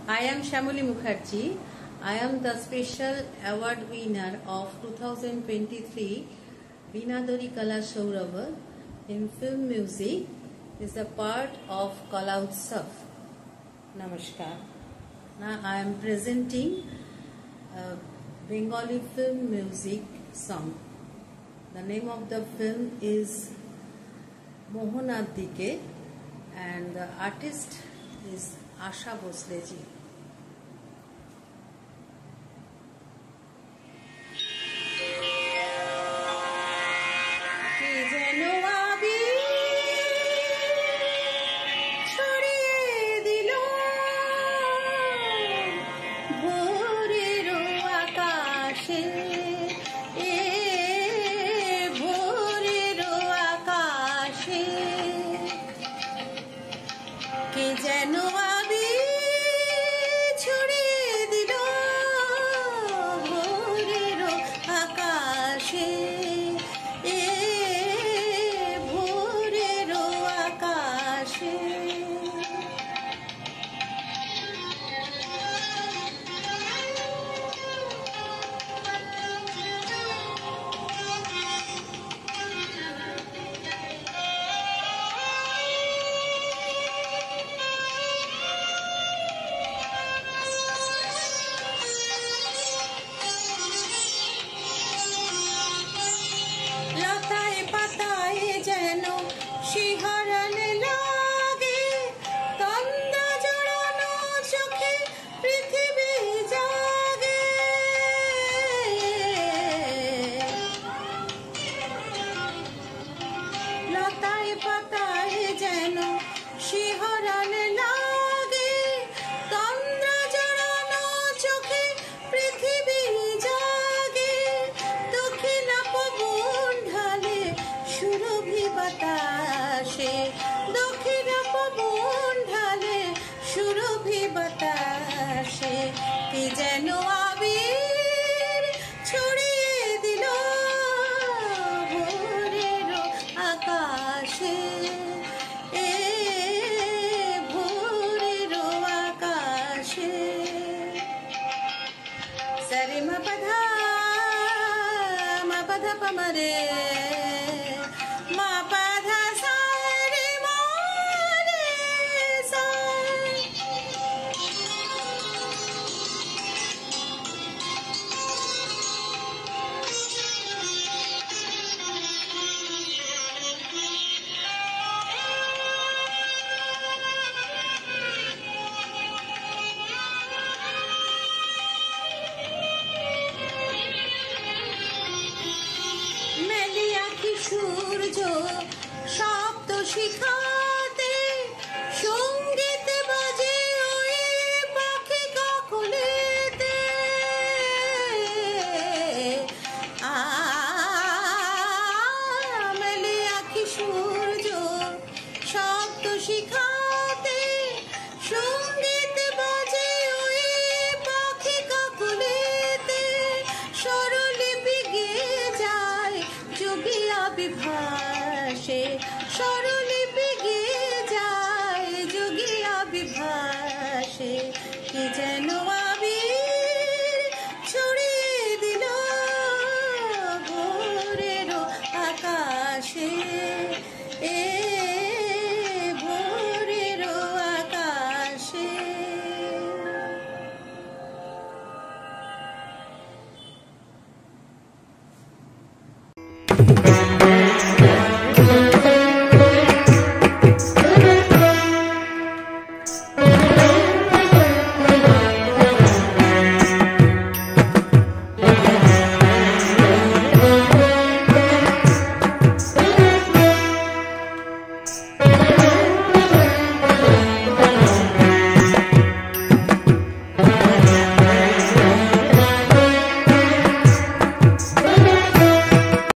I am Shamoli Mukherjee. I am the special award winner of 2023 Vinadori Kala Shourava in film music. Is a part of Kala Utsav. Namaskar. Now I am presenting a Bengali film music song. The name of the film is Mohonar Dike and the artist is Asha Bhosleji. Sare ma padha pa mare ma padha sa re ma re sa. সূর্য শব্দ শিখাতে সঙ্গীত বাজে ওই পাখি কাকলেতে মেলে আঁখি সূর্য শব্দ শিখাতে সঙ্গীত বাজে ওই পাখি কাকলেতে স্বরলিপি গেয়ে যায় যোগিয়া বিভাসে স্বরলিপি গেয়ে যায় যোগিয়া বিভাসে কি যেন